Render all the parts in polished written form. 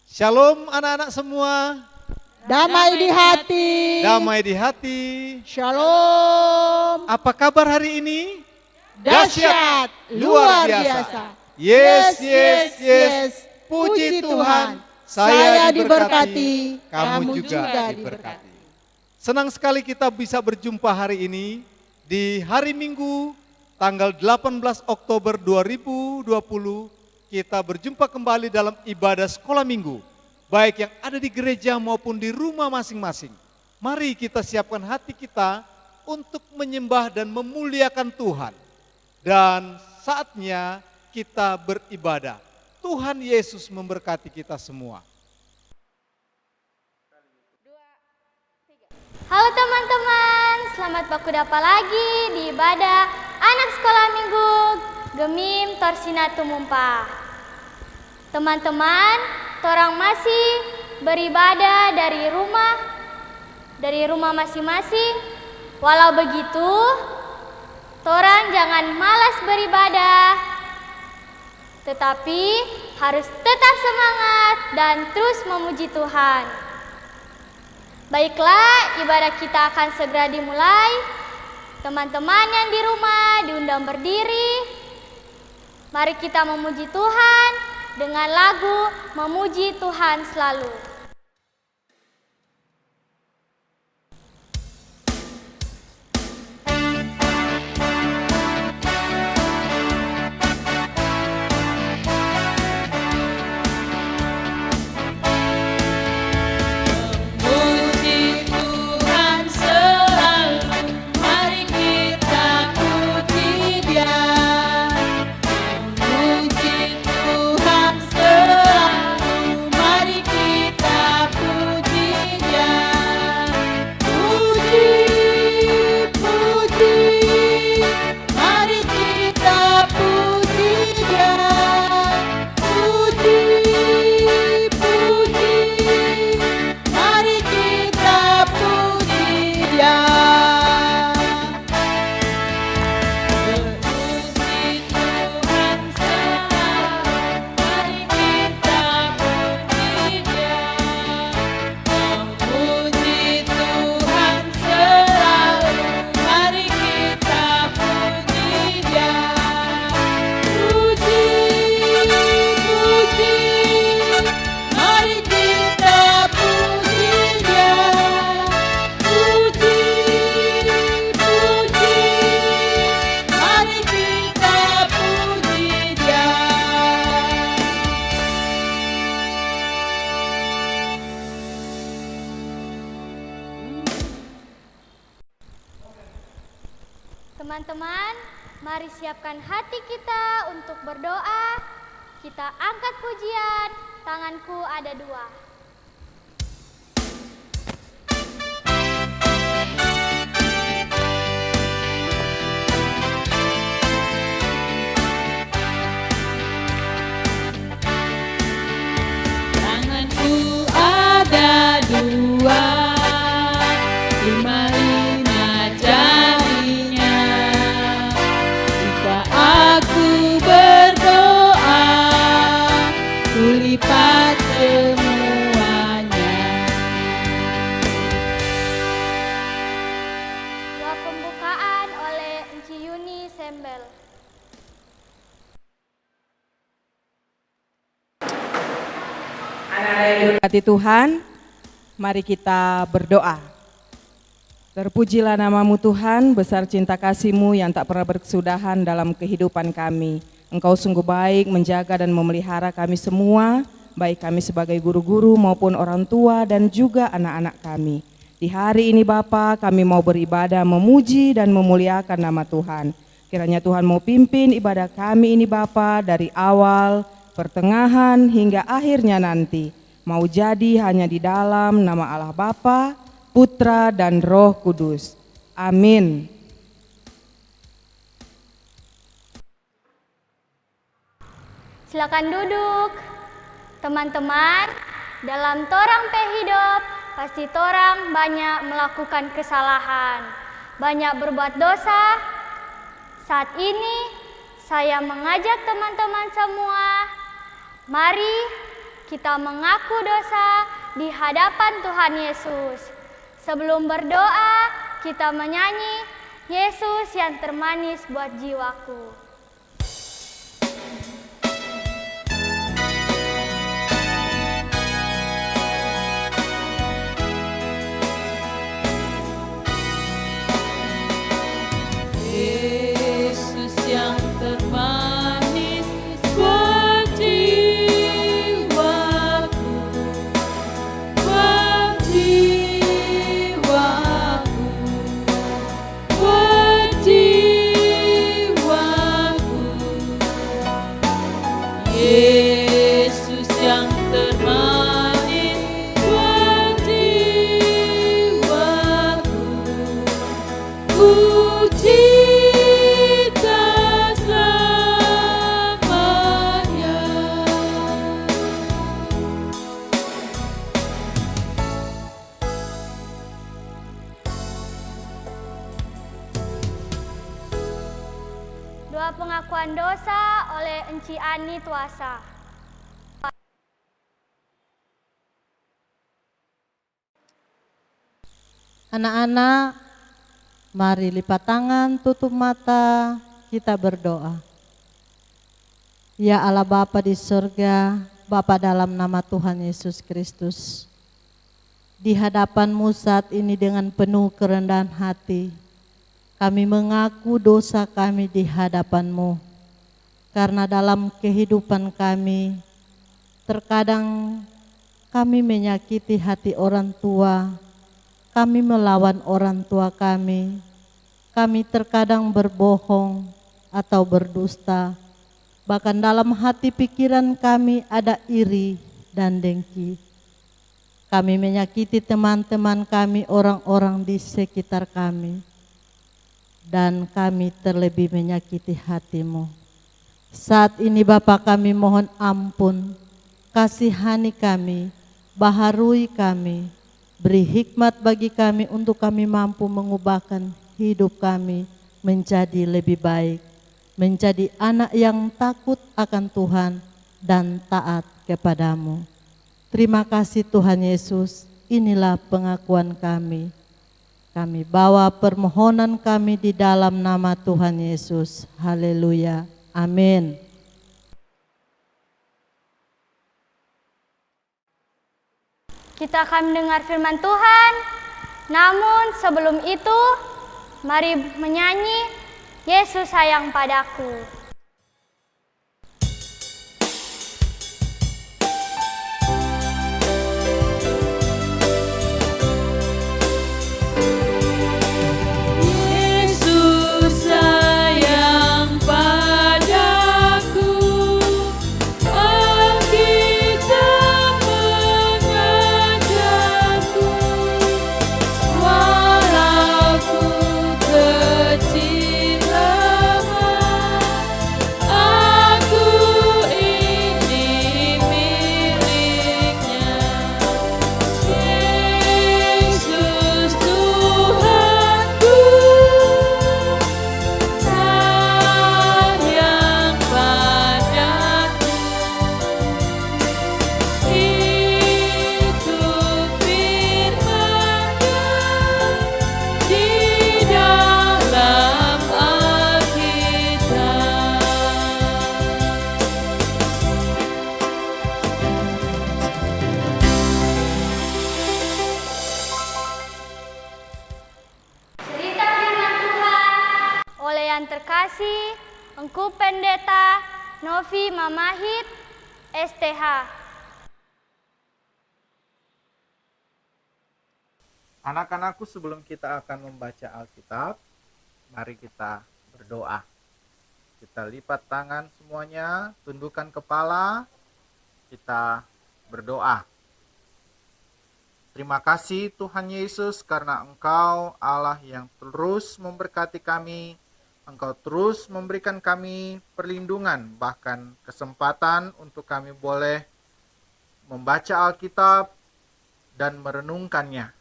Shalom anak-anak semua. Damai di hati. Damai di hati. Shalom. Apa kabar hari ini? Dahsyat, luar biasa. Yes, yes, yes. Puji Tuhan. Saya diberkati, kamu juga diberkati. Senang sekali kita bisa berjumpa hari ini di hari Minggu tanggal 18 Oktober 2020. Kita berjumpa kembali dalam ibadah sekolah minggu, baik yang ada di gereja maupun di rumah masing-masing. Mari kita siapkan hati kita untuk menyembah dan memuliakan Tuhan. Dan saatnya kita beribadah. Tuhan Yesus memberkati kita semua. Halo teman-teman, selamat bakudapa lagi di ibadah anak sekolah minggu Gemim Torsina Tumumpa. Teman-teman, torang masih beribadah dari rumah masing-masing. Walau begitu, torang jangan malas beribadah, tetapi harus tetap semangat dan terus memuji Tuhan. Baiklah, ibadah kita akan segera dimulai. Teman-teman yang di rumah diundang berdiri. Mari kita memuji Tuhan dengan lagu Memuji Tuhan Selalu. Teman-teman, mari siapkan hati kita untuk berdoa. Kita angkat pujian, tanganku ada dua. Tanganku ada dua, lima jarinya. Jika aku berdoa, kulipat semuanya. Doa pembukaan oleh Enci Yuni Sembel. Diberkati Tuhan, mari kita berdoa. Terpujilah namamu Tuhan, besar cinta kasih-Mu yang tak pernah berkesudahan dalam kehidupan kami. Engkau sungguh baik menjaga dan memelihara kami semua, baik kami sebagai guru-guru maupun orang tua dan juga anak-anak kami. Di hari ini Bapa, kami mau beribadah, memuji dan memuliakan nama Tuhan. Kiranya Tuhan mau pimpin ibadah kami ini Bapa dari awal, pertengahan hingga akhirnya nanti. Mau jadi hanya di dalam nama Allah Bapa, Putra dan Roh Kudus. Amin. Silakan duduk. Teman-teman, dalam torang hidup, pasti torang banyak melakukan kesalahan, banyak berbuat dosa. Saat ini, saya mengajak teman-teman semua, mari kita mengaku dosa di hadapan Tuhan Yesus. Sebelum berdoa, kita menyanyi Yesus yang termanis buat jiwaku. Yesus yang termanis buat jiwaku, buat jiwaku, buat jiwaku. Yesus yang termanis buat jiwaku, puji Doa pengakuan dosa oleh Enci Ani Tuasa. Anak-anak, mari lipat tangan, tutup mata, kita berdoa. Ya Allah Bapa di surga, Bapa dalam nama Tuhan Yesus Kristus, di hadapan-Mu saat ini dengan penuh kerendahan hati, kami mengaku dosa kami di hadapan-Mu. Karena dalam kehidupan kami, terkadang kami menyakiti hati orang tua, kami melawan orang tua kami terkadang berbohong atau berdusta, bahkan dalam hati pikiran kami ada iri dan dengki. Kami menyakiti teman-teman kami, orang-orang di sekitar kami, dan kami terlebih menyakiti hati-Mu. Saat ini Bapa, kami mohon ampun, kasihani kami, baharui kami, beri hikmat bagi kami untuk kami mampu mengubahkan hidup kami menjadi lebih baik, menjadi anak yang takut akan Tuhan dan taat kepadamu. Terima kasih Tuhan Yesus, inilah pengakuan kami. Kami bawa permohonan kami di dalam nama Tuhan Yesus. Haleluya. Amin. Kita akan mendengar firman Tuhan. Namun sebelum itu, mari menyanyi Yesus sayang padaku. Yesus sayang padaku, Alkitab mengajarku, walau ku kecil lemah, aku ini miliknya. Yesus Tuhanku, sayang padaku, itu firman-Nya di dalam Alkitab. Cerita firman Tuhan oleh yang terkasih Engku Pendeta Novi Mamahit STH. Anak-anakku, sebelum kita akan membaca Alkitab, mari kita berdoa. Kita lipat tangan semuanya, tundukkan kepala, kita berdoa. Terima kasih Tuhan Yesus karena Engkau Allah yang terus memberkati kami. Engkau terus memberikan kami perlindungan, bahkan kesempatan untuk kami boleh membaca Alkitab dan merenungkannya.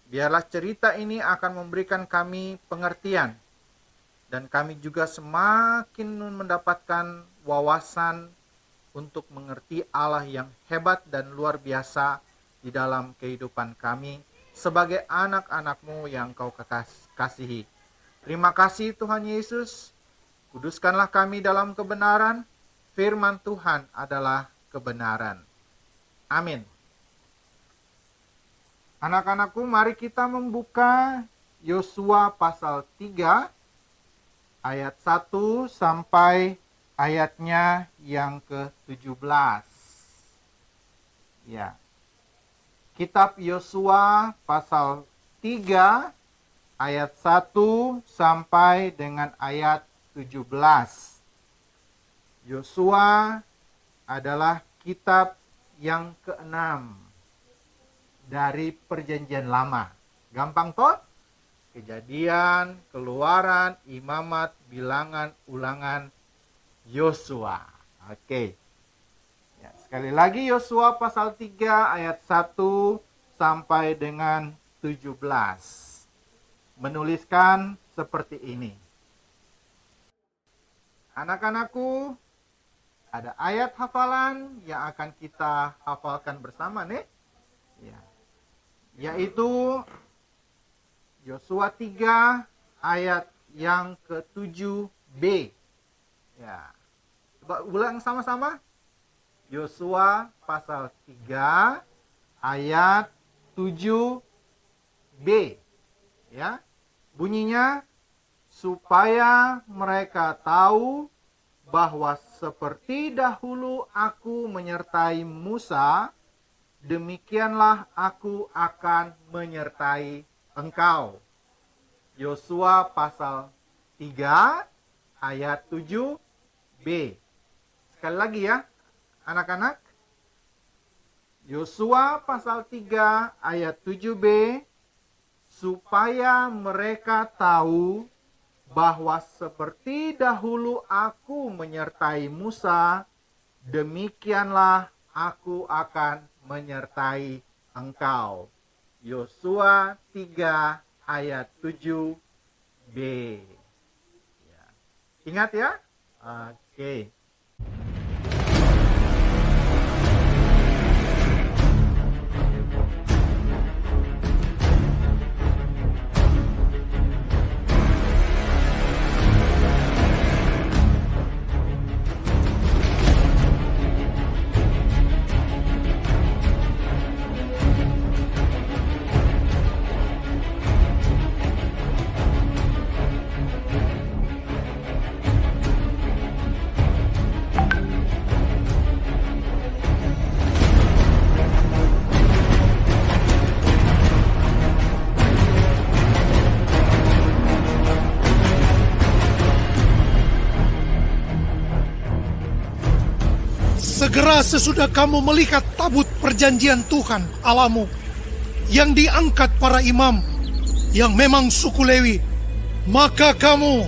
Biarlah cerita ini akan memberikan kami pengertian, dan kami juga semakin mendapatkan wawasan untuk mengerti Allah yang hebat dan luar biasa di dalam kehidupan kami sebagai anak-anak-Mu yang Kau kasihi. Terima kasih Tuhan Yesus, kuduskanlah kami dalam kebenaran, firman Tuhan adalah kebenaran. Amin. Anak-anakku, mari kita membuka Yosua pasal 3 ayat 1 sampai ayatnya yang ke-17. Ya. Kitab Yosua pasal 3 ayat 1 sampai dengan ayat 17. Yosua adalah kitab yang ke-6 dari Perjanjian Lama. Gampang toh? Kejadian, Keluaran, Imamat, Bilangan, Ulangan, Yosua. Oke. Ya, sekali lagi Yosua pasal 3 ayat 1 sampai dengan 17. Menuliskan seperti ini. Anak-anakku, ada ayat hafalan yang akan kita hafalkan bersama nih. Ya. Yaitu Yosua 3 ayat yang ke-7b. Ya. Coba ulang sama-sama. Yosua pasal 3 ayat 7b. Ya. Bunyinya, supaya mereka tahu bahwa seperti dahulu aku menyertai Musa, demikianlah aku akan menyertai engkau. Yosua pasal 3 ayat 7b. Sekali lagi ya, anak-anak. Yosua pasal 3 ayat 7b, supaya mereka tahu bahwa seperti dahulu aku menyertai Musa, demikianlah aku akan menyertai engkau. Yosua 3 ayat 7b. Ya. Ingat ya? Oke. Segera sesudah kamu melihat tabut perjanjian Tuhan Allahmu yang diangkat para imam yang memang suku Lewi, maka kamu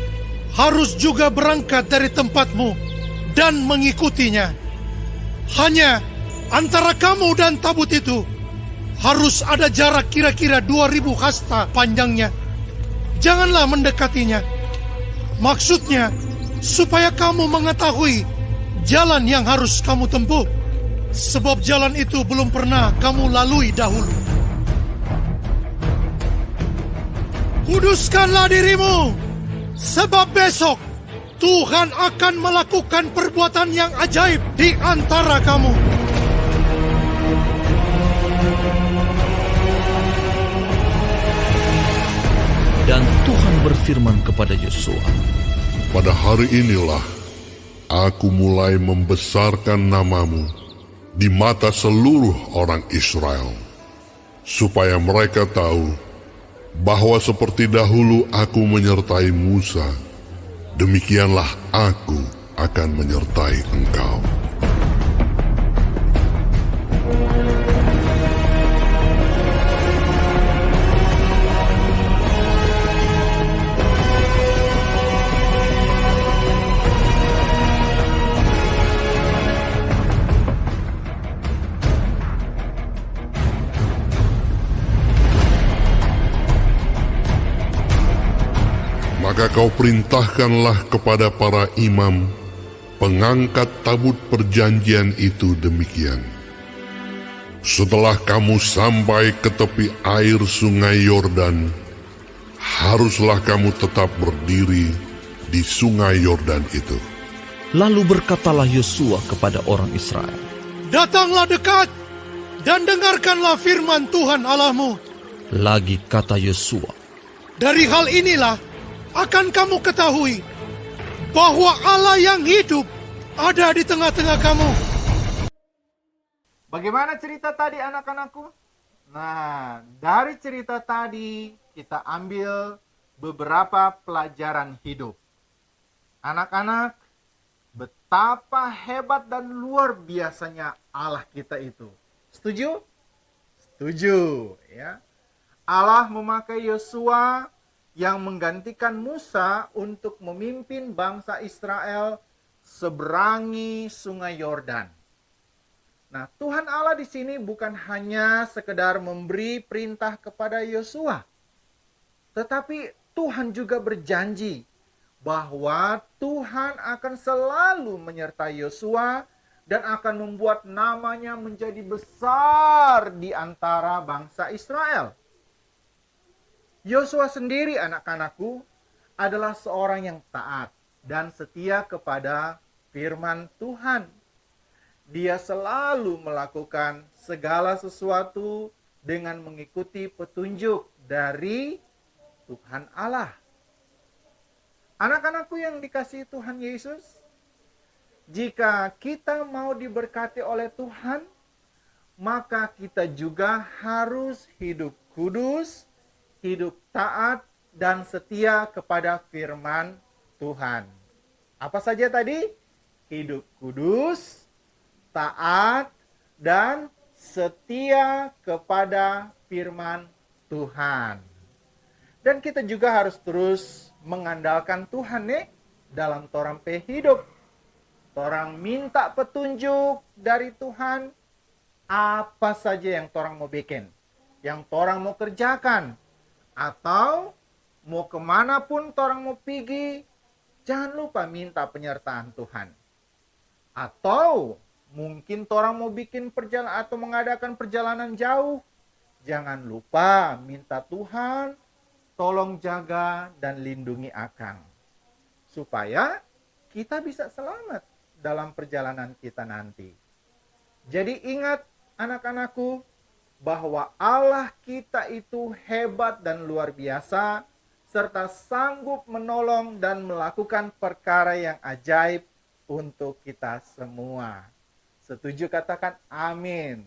harus juga berangkat dari tempatmu dan mengikutinya. Hanya antara kamu dan tabut itu harus ada jarak kira-kira 2000 hasta panjangnya. Janganlah mendekatinya. Maksudnya supaya kamu mengetahui jalan yang harus kamu tempuh, sebab jalan itu belum pernah kamu lalui dahulu. Kuduskanlah dirimu, sebab besok Tuhan akan melakukan perbuatan yang ajaib di antara kamu. Dan Tuhan berfirman kepada Yosua, pada hari inilah aku mulai membesarkan namamu di mata seluruh orang Israel, supaya mereka tahu bahwa seperti dahulu aku menyertai Musa, demikianlah aku akan menyertai engkau. Maka kau perintahkanlah kepada para imam pengangkat tabut perjanjian itu demikian. Setelah kamu sampai ke tepi air sungai Yordan, haruslah kamu tetap berdiri di sungai Yordan itu. Lalu berkatalah Yosua kepada orang Israel, Datanglah dekat dan dengarkanlah firman Tuhan Allahmu. lagi kata Yosua, Dari hal inilah akan kamu ketahui bahwa Allah yang hidup ada di tengah-tengah kamu. Bagaimana cerita tadi anak-anakku? Nah, dari cerita tadi kita ambil beberapa pelajaran hidup. Anak-anak, betapa hebat dan luar biasanya Allah kita itu. Setuju? Setuju, ya. Allah memakai Yosua yang menggantikan Musa untuk memimpin bangsa Israel seberangi sungai Yordan. Nah, Tuhan Allah di sini bukan hanya sekedar memberi perintah kepada Yosua, tetapi Tuhan juga berjanji bahwa Tuhan akan selalu menyertai Yosua dan akan membuat namanya menjadi besar di antara bangsa Israel. Yosua sendiri, anak-anakku, adalah seorang yang taat dan setia kepada firman Tuhan. Dia selalu melakukan segala sesuatu dengan mengikuti petunjuk dari Tuhan Allah. Anak-anakku yang dikasihi Tuhan Yesus, jika kita mau diberkati oleh Tuhan, maka kita juga harus hidup kudus, hidup taat, dan setia kepada firman Tuhan. Apa saja tadi? Hidup kudus, taat, dan setia kepada firman Tuhan. Dan kita juga harus terus mengandalkan Tuhan nih dalam torang pe hidup. Torang minta petunjuk dari Tuhan apa saja yang torang mau bikin, yang torang mau kerjakan, atau mau kemanapun torang mau pergi, jangan lupa minta penyertaan Tuhan. Atau mungkin torang mau bikin perjalanan atau mengadakan perjalanan jauh, jangan lupa minta Tuhan tolong jaga dan lindungi akang, supaya kita bisa selamat dalam perjalanan kita nanti. Jadi ingat anak-anakku, bahwa Allah kita itu hebat dan luar biasa, serta sanggup menolong dan melakukan perkara yang ajaib untuk kita semua. Setuju, katakan amin.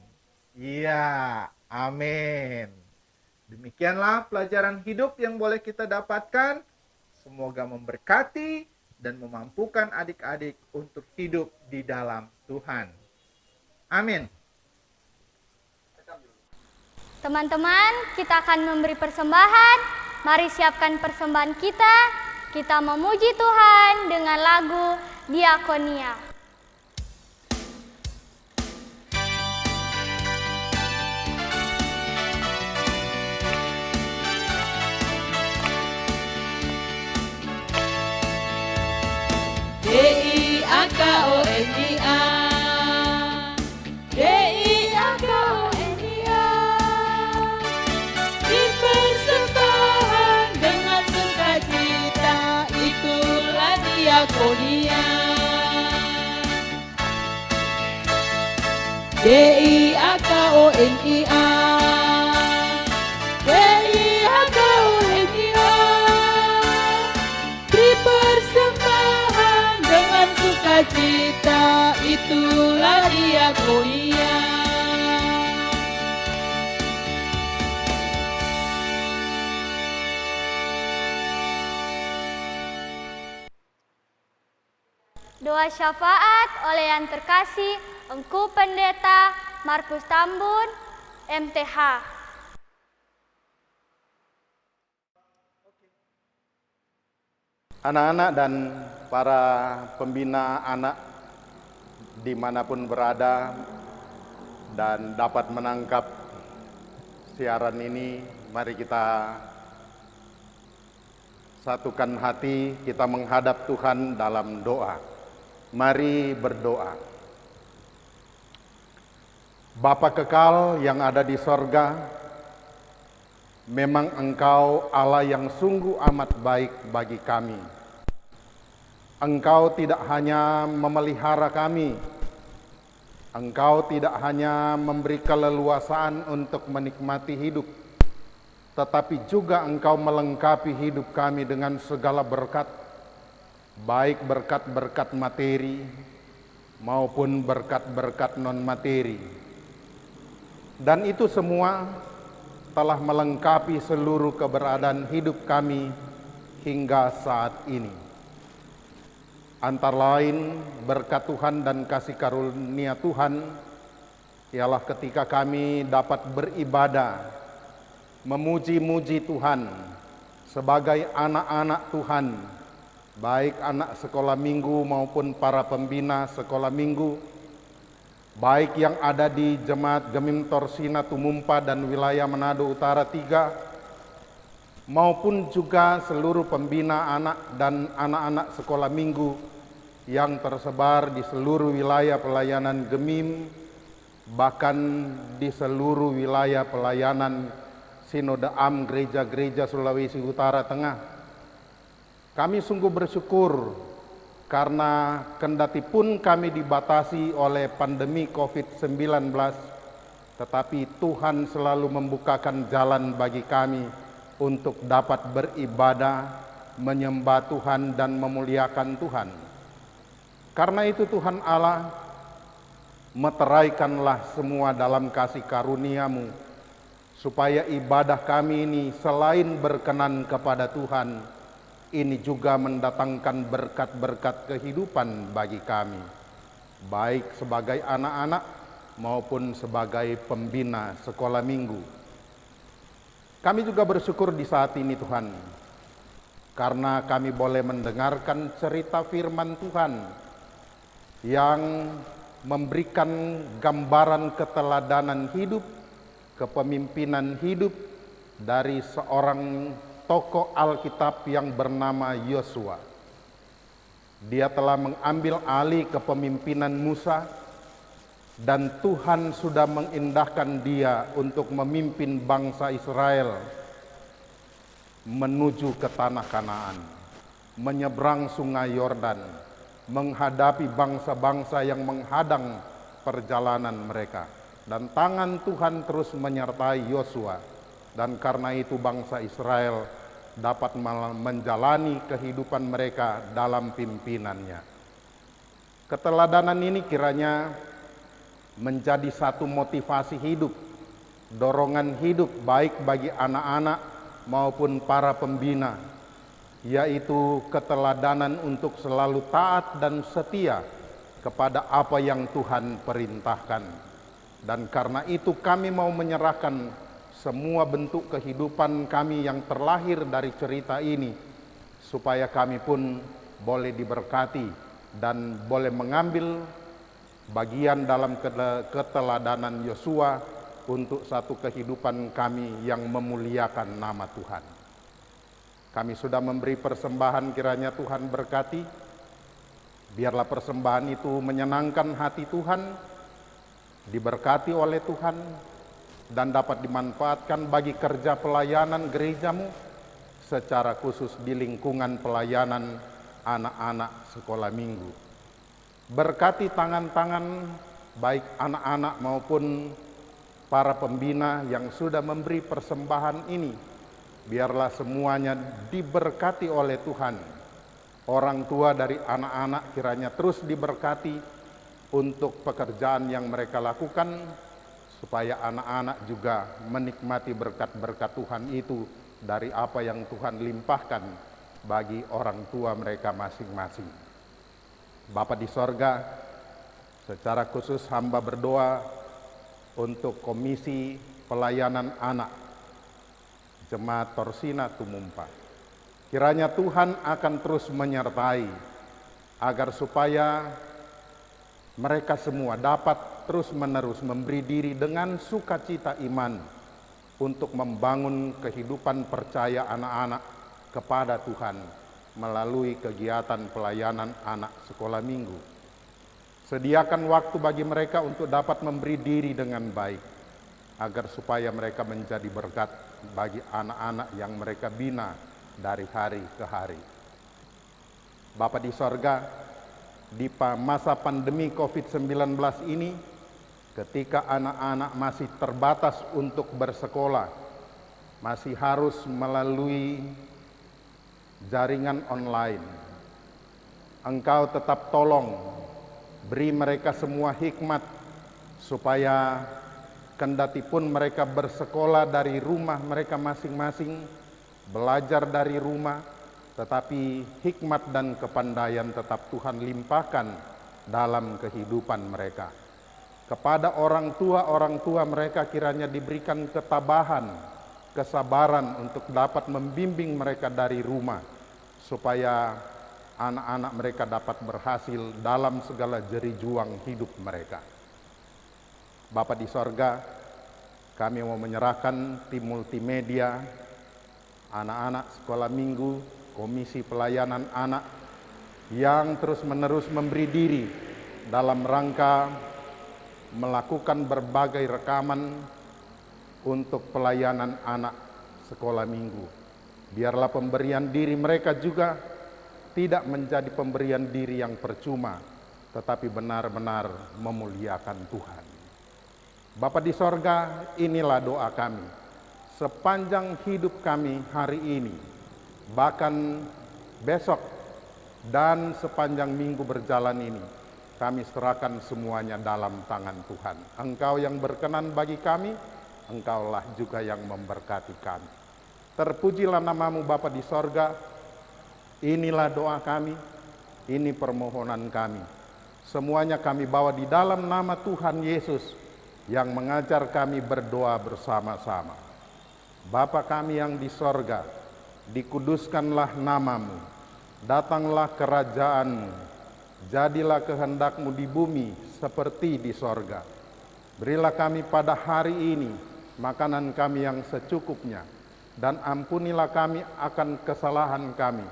Iya, amin. Demikianlah pelajaran hidup yang boleh kita dapatkan. Semoga memberkati dan memampukan adik-adik untuk hidup di dalam Tuhan. Amin. Teman-teman, kita akan memberi persembahan. Mari siapkan persembahan kita. Kita memuji Tuhan dengan lagu Diakonia. D-I-A-K-O-N-I-A, D-I-A-K-O-N-I-A, dipersembahkan dengan sukacita, itulah diakonia. D-I-A-K-O-N-I-A, D-I-A-K-O-N-I-A, dipersembahkan dengan sukacita, itulah diakonia. Doa syafaat oleh yang terkasih Engku Pendeta Markus Tambun, MTH. Anak-anak dan para pembina anak dimanapun berada dan dapat menangkap siaran ini, mari kita satukan hati, kita menghadap Tuhan dalam doa. Mari berdoa. Bapa kekal yang ada di sorga, memang Engkau Allah yang sungguh amat baik bagi kami. Engkau tidak hanya memelihara kami, Engkau tidak hanya memberi keleluasaan untuk menikmati hidup, tetapi juga Engkau melengkapi hidup kami dengan segala berkat, baik berkat-berkat materi maupun berkat-berkat non-materi. Dan itu semua telah melengkapi seluruh keberadaan hidup kami hingga saat ini. Antara lain berkat Tuhan dan kasih karunia Tuhan ialah ketika kami dapat beribadah, memuji-muji Tuhan sebagai anak-anak Tuhan, baik anak sekolah minggu maupun para pembina sekolah minggu, baik yang ada di Jemaat Gemim Torsina Tumumpa dan wilayah Manado Utara 3, maupun juga seluruh pembina anak dan anak-anak sekolah minggu yang tersebar di seluruh wilayah pelayanan Gemim, bahkan di seluruh wilayah pelayanan Sinode Am gereja-gereja Sulawesi Utara Tengah. Kami sungguh bersyukur karena kendati pun kami dibatasi oleh pandemi COVID-19, tetapi Tuhan selalu membukakan jalan bagi kami untuk dapat beribadah, menyembah Tuhan dan memuliakan Tuhan. Karena itu Tuhan Allah, meteraikanlah semua dalam kasih karunia-Mu, supaya ibadah kami ini selain berkenan kepada Tuhan, ini juga mendatangkan berkat-berkat kehidupan bagi kami, baik sebagai anak-anak maupun sebagai pembina sekolah minggu. Kami juga bersyukur di saat ini Tuhan, karena kami boleh mendengarkan cerita firman Tuhan yang memberikan gambaran keteladanan hidup, kepemimpinan hidup dari seorang tokoh Alkitab yang bernama Yosua. Dia telah mengambil alih kepemimpinan Musa dan Tuhan sudah mengindahkan dia untuk memimpin bangsa Israel menuju ke tanah Kanaan, menyeberang sungai Yordan, menghadapi bangsa-bangsa yang menghadang perjalanan mereka. Dan tangan Tuhan terus menyertai Yosua. Dan karena itu bangsa Israel dapat menjalani kehidupan mereka dalam pimpinannya. Keteladanan ini kiranya menjadi satu motivasi hidup, dorongan hidup baik bagi anak-anak maupun para pembina, yaitu keteladanan untuk selalu taat dan setia kepada apa yang Tuhan perintahkan. Dan karena itu kami mau menyerahkan semua bentuk kehidupan kami yang terlahir dari cerita ini, supaya kami pun boleh diberkati dan boleh mengambil bagian dalam keteladanan Yosua untuk satu kehidupan kami yang memuliakan nama Tuhan. Kami sudah memberi persembahan, kiranya Tuhan berkati. Biarlah persembahan itu menyenangkan hati Tuhan, diberkati oleh Tuhan, dan dapat dimanfaatkan bagi kerja pelayanan gerejamu, secara khusus di lingkungan pelayanan anak-anak sekolah minggu. Berkati tangan-tangan baik anak-anak maupun para pembina yang sudah memberi persembahan ini. Biarlah semuanya diberkati oleh Tuhan. Orang tua dari anak-anak kiranya terus diberkati untuk pekerjaan yang mereka lakukan, supaya anak-anak juga menikmati berkat-berkat Tuhan itu dari apa yang Tuhan limpahkan bagi orang tua mereka masing-masing. Bapa di sorga, secara khusus hamba berdoa untuk Komisi Pelayanan Anak Jemaat Torsina Tumumpa. Kiranya Tuhan akan terus menyertai agar supaya mereka semua dapat terus-menerus memberi diri dengan sukacita iman untuk membangun kehidupan percaya anak-anak kepada Tuhan melalui kegiatan pelayanan anak sekolah minggu. Sediakan waktu bagi mereka untuk dapat memberi diri dengan baik, agar supaya mereka menjadi berkat bagi anak-anak yang mereka bina dari hari ke hari. Bapa di sorga, di masa pandemi COVID-19 ini, ketika anak-anak masih terbatas untuk bersekolah, masih harus melalui jaringan online, Engkau tetap tolong, beri mereka semua hikmat, supaya kendati pun mereka bersekolah dari rumah mereka masing-masing, belajar dari rumah, tetapi hikmat dan kepandaian tetap Tuhan limpahkan dalam kehidupan mereka. Kepada orang tua mereka kiranya diberikan ketabahan, kesabaran untuk dapat membimbing mereka dari rumah, supaya anak-anak mereka dapat berhasil dalam segala jeri juang hidup mereka. Bapa di sorga, kami mau menyerahkan tim multimedia, anak-anak sekolah minggu, komisi pelayanan anak, yang terus-menerus memberi diri dalam rangka melakukan berbagai rekaman untuk pelayanan anak sekolah minggu. Biarlah pemberian diri mereka juga tidak menjadi pemberian diri yang percuma, tetapi benar-benar memuliakan Tuhan. Bapa di sorga, inilah doa kami. Sepanjang hidup kami hari ini, bahkan besok dan sepanjang minggu berjalan ini, kami serahkan semuanya dalam tangan Tuhan. Engkau yang berkenan bagi kami, Engkaulah juga yang memberkati kami. Terpujilah namamu Bapa di sorga. Inilah doa kami, ini permohonan kami. Semuanya kami bawa di dalam nama Tuhan Yesus yang mengajar kami berdoa bersama-sama. Bapa kami yang di sorga, dikuduskanlah namamu, datanglah kerajaanmu, jadilah kehendakmu di bumi seperti di sorga. Berilah kami pada hari ini makanan kami yang secukupnya, dan ampunilah kami akan kesalahan kami,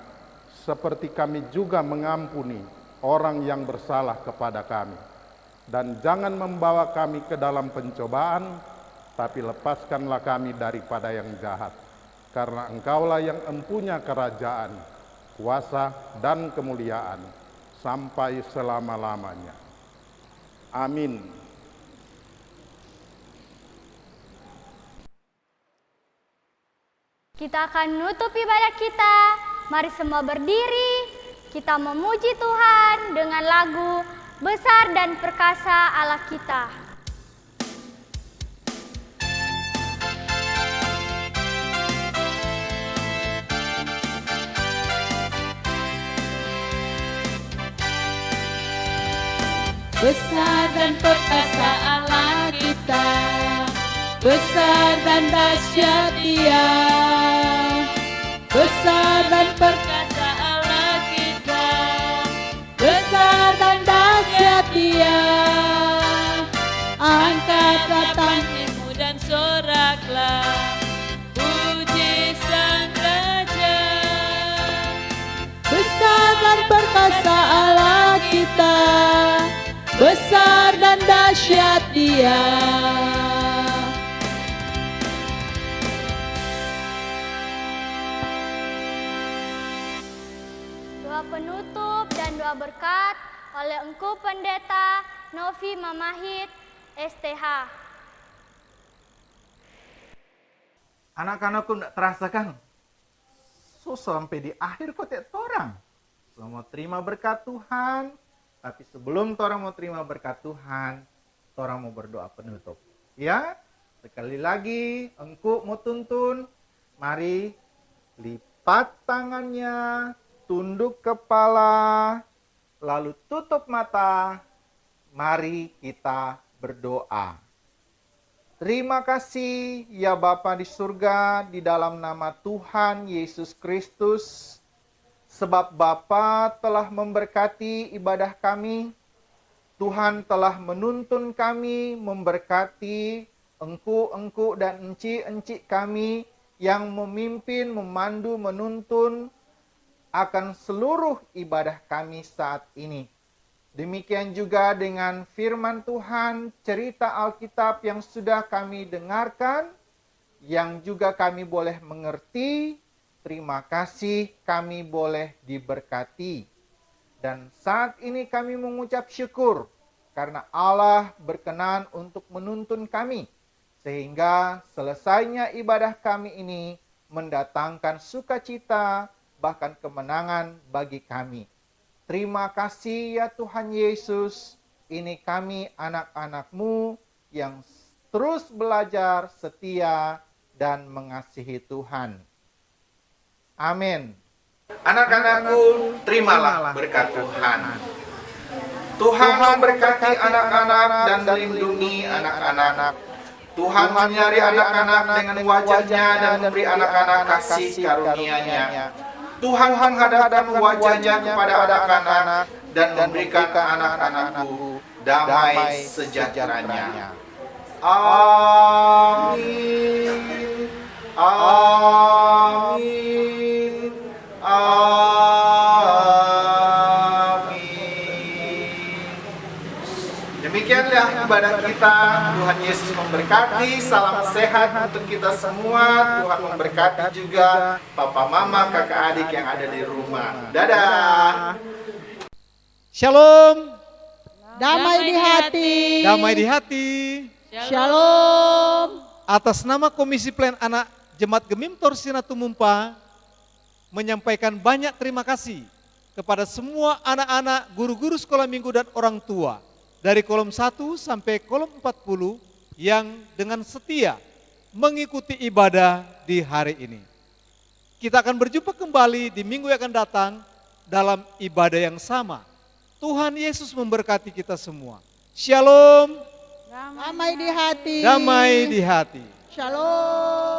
seperti kami juga mengampuni orang yang bersalah kepada kami. Dan jangan membawa kami ke dalam pencobaan, tapi lepaskanlah kami daripada yang jahat. Karena Engkaulah yang empunya kerajaan, kuasa, dan kemuliaan, sampai selama-lamanya. Amin. Kita akan menutup ibadah kita. Mari semua berdiri, kita memuji Tuhan dengan lagu Besar dan Perkasa Allah Kita. Besar dan perkasa Allah kita, besar dan dahsyat Dia. Besar dan perkasa Allah kita, besar dan dahsyat Dia. Angkatlah tanganmu dan soraklah, puji Sang Raja. Besar dan perkasa Allah kita, besar dan dahsyat Dia. Doa penutup dan doa berkat oleh Engku Pendeta Novi Mamahit, STH. Anak-anakku tidak terasa kan? So sampai di akhir kok tidak torang. So mau terima berkat Tuhan, tapi sebelum torang mau terima berkat Tuhan, torang mau berdoa penutup. Ya, sekali lagi Engku mau tuntun, mari lipat tangannya, tunduk kepala, lalu tutup mata. Mari kita berdoa. Terima kasih ya Bapa di surga, di dalam nama Tuhan Yesus Kristus, sebab Bapa telah memberkati ibadah kami. Tuhan telah menuntun kami, memberkati engku-engku dan enci-enci kami yang memimpin, memandu, menuntun akan seluruh ibadah kami saat ini. Demikian juga dengan firman Tuhan, cerita Alkitab yang sudah kami dengarkan, yang juga kami boleh mengerti. Terima kasih kami boleh diberkati. Dan saat ini kami mengucap syukur karena Allah berkenan untuk menuntun kami. Sehingga selesainya ibadah kami ini mendatangkan sukacita bahkan kemenangan bagi kami. Terima kasih ya Tuhan Yesus, ini kami anak-anak-Mu yang terus belajar setia dan mengasihi Tuhan. Amin. Anak-anakku, terimalah berkat Tuhan. Tuhan memberkati anak-anak dan melindungi anak-anak. Tuhan menyari anak-anak dengan wajah-Nya dan memberi anak-anak kasih karunia-Nya. Tuhan menghadapkan wajah-Nya kepada anak-anak dan memberikan anak-anakku damai sejahteranya. Amin. Amin. Amin. Demikianlah ibadah kita. Tuhan Yesus memberkati. Salam sehat untuk kita semua. Tuhan memberkati juga papa, mama, kakak, adik yang ada di rumah. Dadah. Shalom. Damai di hati. Damai di hati. Shalom. Atas nama Komisi Pelayan Anak Jemaat Gemim Torsina Tumumpa menyampaikan banyak terima kasih kepada semua anak-anak, guru-guru sekolah minggu dan orang tua dari kolom 1 sampai kolom 40 yang dengan setia mengikuti ibadah di hari ini. Kita akan berjumpa kembali di minggu yang akan datang dalam ibadah yang sama. Tuhan Yesus memberkati kita semua. Shalom. Damai di hati. Damai di hati. Shalom.